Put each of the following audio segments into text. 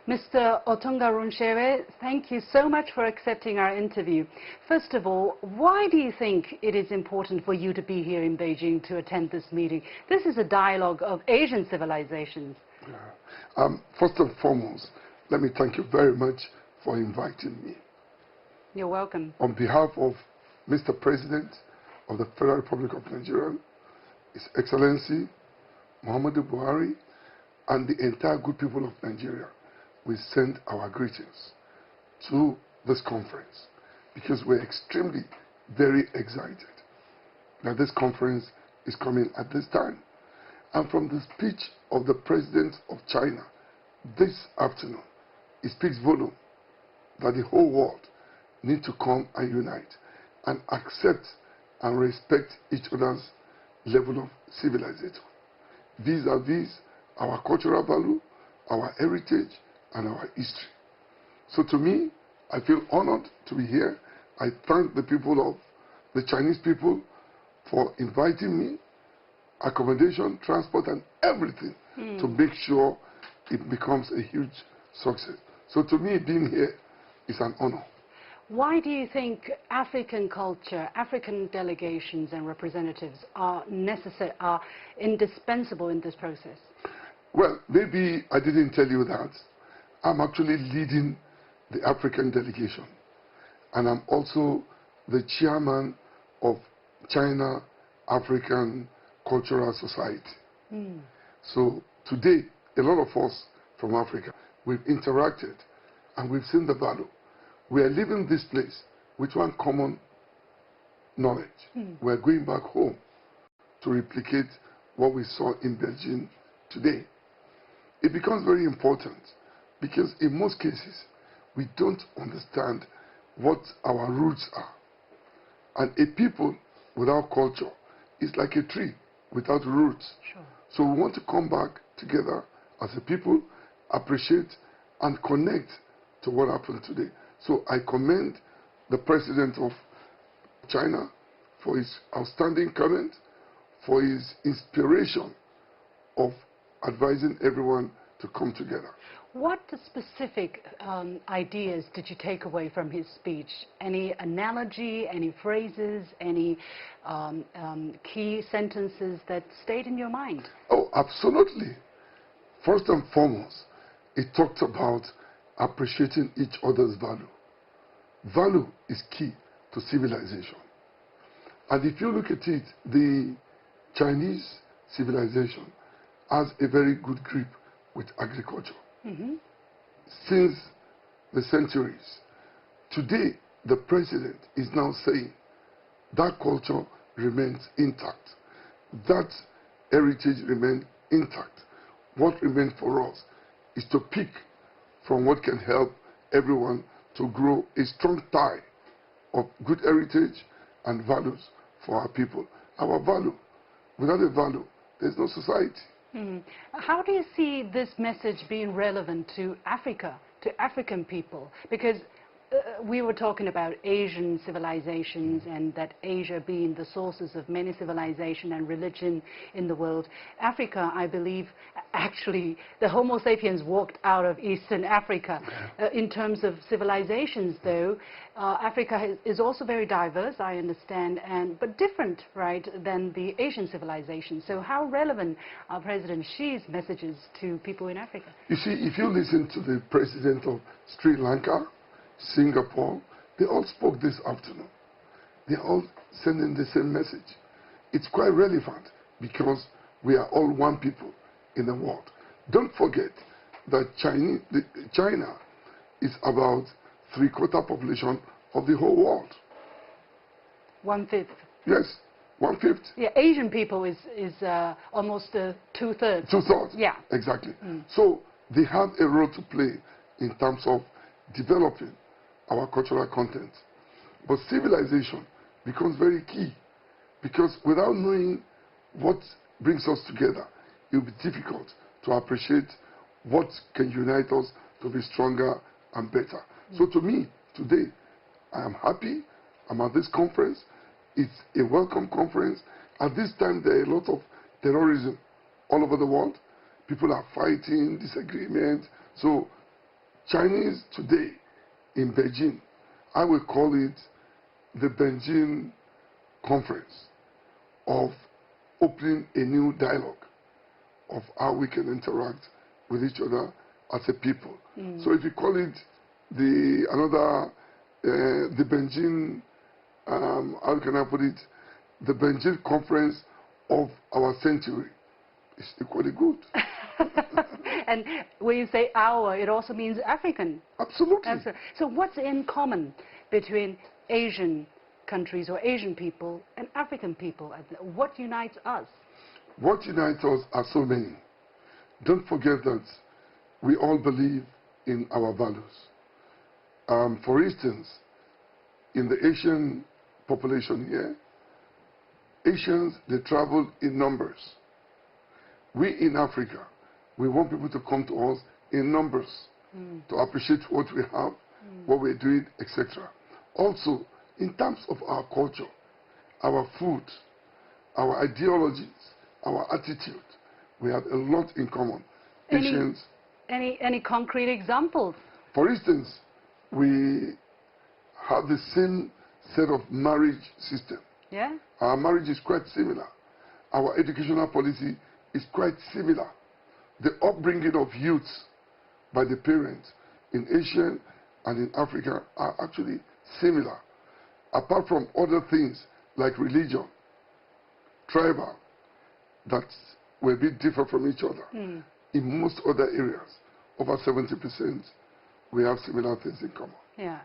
Mr. Otunga Runshewe, thank you so much for accepting our interview. First of all, why do you think it is important for you to be here in Beijing to attend this meeting? This is a dialogue of Asian civilizations. First and foremost, let me thank you very much for inviting me. You're welcome. On behalf of Mr. President of the Federal Republic of Nigeria, His Excellency Muhammadu Buhari, and the entire good people of Nigeria, we send our greetings to this conference because we're extremely, very excited that this conference is coming at this time. And from the speech of the President of China this afternoon, it speaks volume that the whole world need to come and unite and accept and respect each other's level of civilization, vis-a-vis our cultural value, our heritage, and our history. So to me, I feel honored to be here. I thank the people of the Chinese people for inviting me, accommodation, transport, and everything to make sure it becomes a huge success. So to me, being here is an honor. Why do you think African culture, African delegations and representatives are necessary, are indispensable in this process? Well, maybe I didn't tell you that. I'm actually leading the African delegation, and I'm also the chairman of China African Cultural Society. So today, a lot of us from Africa, we've interacted and we've seen the value. We are leaving this place with one common knowledge. We're going back home to replicate what we saw in Beijing today. It becomes very important because in most cases, we don't understand what our roots are. And a people without culture is like a tree without roots. Sure. So we want to come back together as a people, appreciate and connect to what happened today. So I commend the President of China for his outstanding comment, for his inspiration of advising everyone to come together. What specific ideas did you take away from his speech? Any analogy, any phrases, any key sentences that stayed in your mind? Oh, absolutely. First and foremost, he talked about appreciating each other's value. Value is key to civilization. And if you look at it, the Chinese civilization has a very good grip with agriculture. Since the centuries. Today, the president is now saying that culture remains intact. That heritage remains intact. What remains for us is to pick from what can help everyone to grow a strong tie of good heritage and values for our people. Our value. Without a value, there's no society. How do you see this message being relevant to Africa, to African people? Because we were talking about Asian civilizations and that Asia being the sources of many civilization and religion in the world. Africa, I believe, actually, the Homo sapiens walked out of Eastern Africa. In terms of civilizations, though, Africa is also very diverse, I understand, but different, right, than the Asian civilization. So how relevant are President Xi's messages to people in Africa? You see, if you listen to the president of Sri Lanka, Singapore, they all spoke this afternoon. They're all sending the same message. It's quite relevant because we are all one people in the world. Don't forget that China is about 3/4 population of the whole world. 1/5. Yes, 1/5. Yeah, Asian people is almost 2/3. 2/3. Yeah. Exactly. So they have a role to play in terms of developing our cultural content. But civilization becomes very key because without knowing what brings us together, it will be difficult to appreciate what can unite us to be stronger and better. So to me, today, I am happy. I'm at this conference. It's a welcome conference. At this time, there are a lot of terrorism all over the world. People are fighting, disagreement. So Chinese today in Beijing, I will call it the Beijing Conference of opening a new dialogue of how we can interact with each other as a people. So if you call it the Beijing, how can I put it, the Beijing Conference of our century, it's equally good. And when you say our, it also means African. Absolutely. So what's in common between Asian countries or Asian people and African people? What unites us? What unites us are so many. Don't forget that we all believe in our values. For instance, in the Asian population here, Asians, they travel in numbers. We in Africa, we want people to come to us in numbers to appreciate what we have, what we're doing, etc. Also, in terms of our culture, our food, our ideologies, our attitude, we have a lot in common. Any concrete examples? For instance, we have the same set of marriage system. Yeah? Our marriage is quite similar. Our educational policy is quite similar. The upbringing of youths by the parents in Asia and in Africa are actually similar. Apart from other things like religion, tribal, that will be different from each other. In most other areas, over 70%, we have similar things in common. Yeah.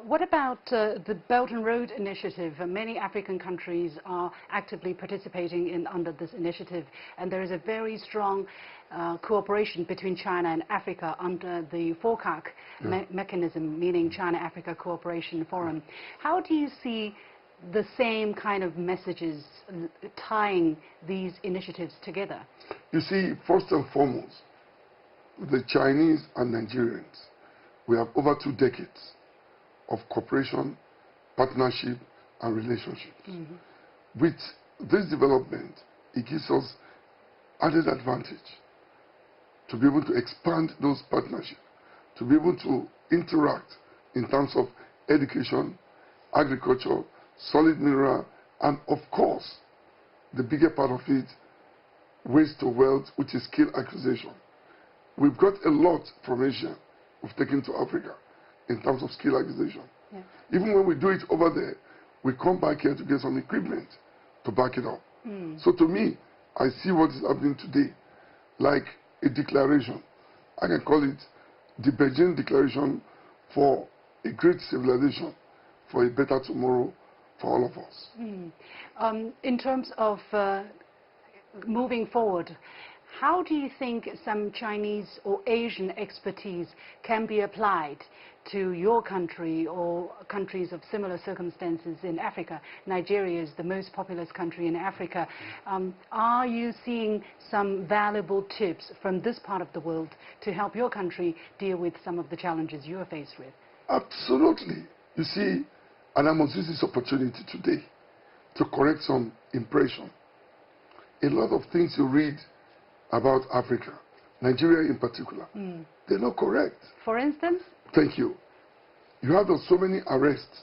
What about the Belt and Road Initiative? Many African countries are actively participating under this initiative, and there is a very strong cooperation between China and Africa under the FOCAC mechanism, meaning China-Africa Cooperation Forum. How do you see the same kind of messages tying these initiatives together? You see, first and foremost, the Chinese and Nigerians, we have over 2 decades of cooperation, partnership, and relationship. With this development, it gives us added advantage to be able to expand those partnerships, to be able to interact in terms of education, agriculture, solid mineral, and of course, the bigger part of it, waste to wealth, which is skill acquisition. We've got a lot from Asia we've taken to Africa in terms of skill acquisition. Even when we do it over there, we come back here to get some equipment to back it up. So to me, I see what is happening today like a declaration. I can call it the Beijing Declaration for a great civilization, for a better tomorrow for all of us. In terms of moving forward, how do you think some Chinese or Asian expertise can be applied to your country or countries of similar circumstances in Africa? Nigeria is the most populous country in Africa. Are you seeing some valuable tips from this part of the world to help your country deal with some of the challenges you are faced with? Absolutely. You see, and I must use this opportunity today to correct some impression. A lot of things you read about Africa, Nigeria in particular, they're not correct. For instance? Thank you. You have so many arrests.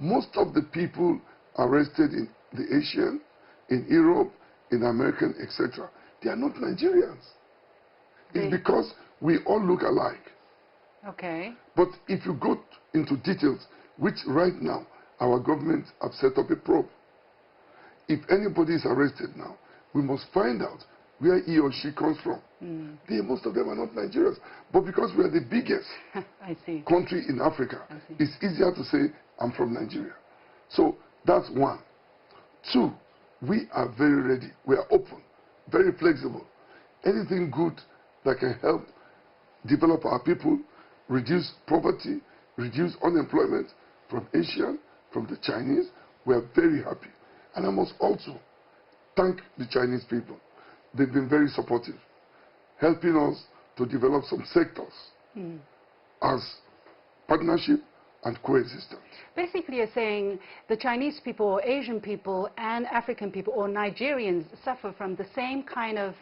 Most of the people arrested in the Asian, in Europe, in American, etc., they are not Nigerians. It's because we all look alike. Okay. But if you go into details, which right now our government have set up a probe, if anybody is arrested now, we must find out where he or she comes from. Most of them are not Nigerians. But because we are the biggest country in Africa, it's easier to say, I'm from Nigeria. So that's one. Two, we are very ready. We are open, very flexible. Anything good that can help develop our people, reduce poverty, reduce unemployment from Asian, from the Chinese, we are very happy. And I must also thank the Chinese people. They've been very supportive, helping us to develop some sectors as partnership and coexistence. Basically, you're saying the Chinese people or Asian people and African people or Nigerians suffer from the same kind of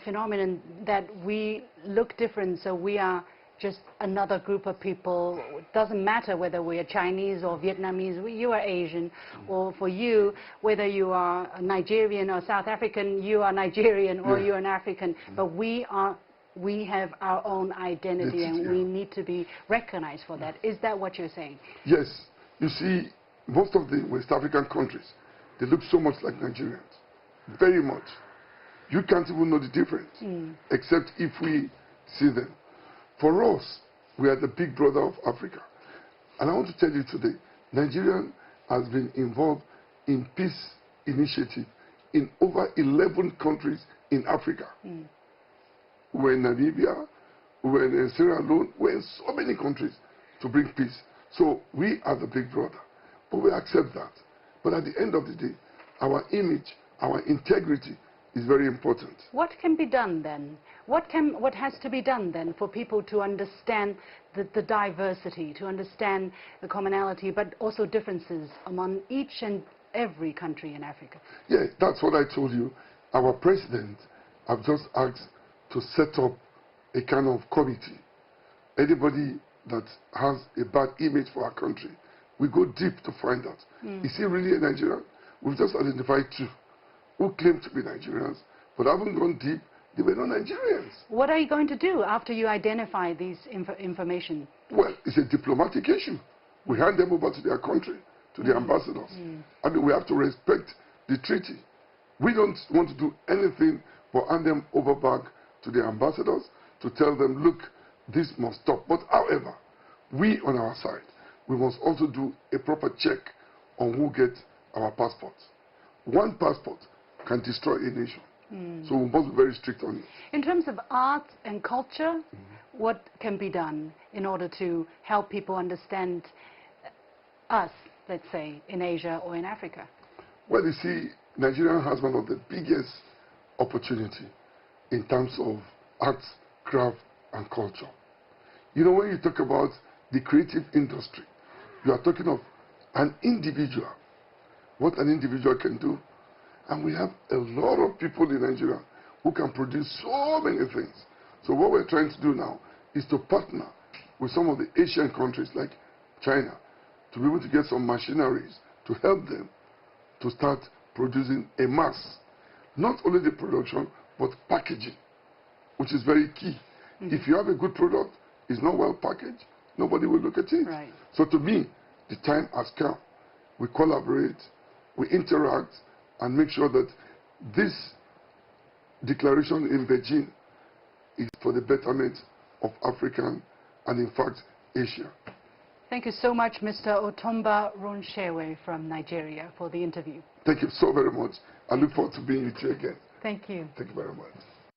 phenomenon, that we look different, so we are just another group of people. It doesn't matter whether we are Chinese or Vietnamese, you are Asian, or for you, whether you are Nigerian or South African, you are Nigerian or you're an African, but we have our own identity and we need to be recognized for that. Is that what you're saying? Yes. You see, most of the West African countries, they look so much like Nigerians. Very much. You can't even know the difference, except if we see them. For us, we are the big brother of Africa. And I want to tell you today, Nigeria has been involved in peace initiative in over 11 countries in Africa. We're in Namibia, we're in Sierra Leone, we're in so many countries to bring peace. So we are the big brother, but we accept that. But at the end of the day, our image, our integrity is very important. What can be done then? What has to be done then for people to understand the diversity, to understand the commonality, but also differences among each and every country in Africa? Yeah, that's what I told you. Our president have just asked to set up a kind of committee. Anybody that has a bad image for our country, we go deep to find out. Is he really a Nigerian? We've just identified 2 who claim to be Nigerians, but haven't gone deep. They were not Nigerians. What are you going to do after you identify these information? Well, it's a diplomatic issue. We hand them over to their country, to the ambassadors. I mean, we have to respect the treaty. We don't want to do anything but hand them over back to the ambassadors to tell them, look, this must stop. But however, we on our side, we must also do a proper check on who gets our passports. One passport can destroy a nation. So we must be very strict on it. In terms of art and culture, what can be done in order to help people understand us, let's say, in Asia or in Africa? Well, you see, Nigeria has one of the biggest opportunity in terms of arts, craft, and culture. You know, when you talk about the creative industry, you are talking of an individual, what an individual can do. And we have a lot of people in Nigeria who can produce so many things. So what we're trying to do now is to partner with some of the Asian countries like China to be able to get some machineries to help them to start producing a mass. Not only the production, but packaging, which is very key. If you have a good product, it's not well packaged, nobody will look at it. Right. So to me, the time has come. We collaborate, we interact, and make sure that this declaration in Beijing is for the betterment of African and, in fact, Asia. Thank you so much, Mr. Otumba Ronshewe from Nigeria, for the interview. Thank you so very much. I look forward to being with you again. Thank you. Thank you very much.